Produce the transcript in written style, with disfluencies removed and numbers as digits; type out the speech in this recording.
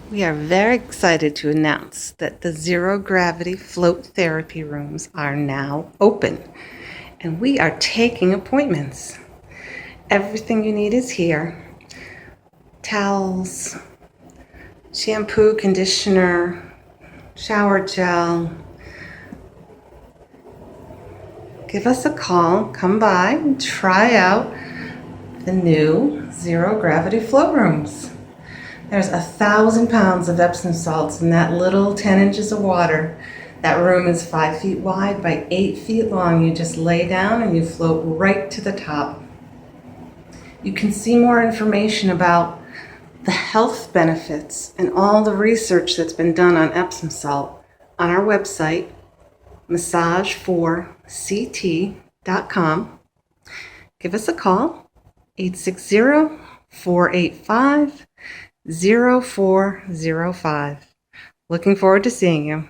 We are very excited to announce that the zero gravity float therapy rooms are now open and we are taking appointments. Everything you need is here. Towels, shampoo, conditioner, shower gel. Give us a call, come by and try out the new zero gravity float rooms. There's 1,000 pounds of Epsom salts in that little 10 inches of water. That room is 5 feet wide by 8 feet long. You just lay down and you float right to the top. You can see more information about the health benefits and all the research that's been done on Epsom salt on our website, massage4ct.com. Give us a call, 860-485-0405. Looking forward to seeing you.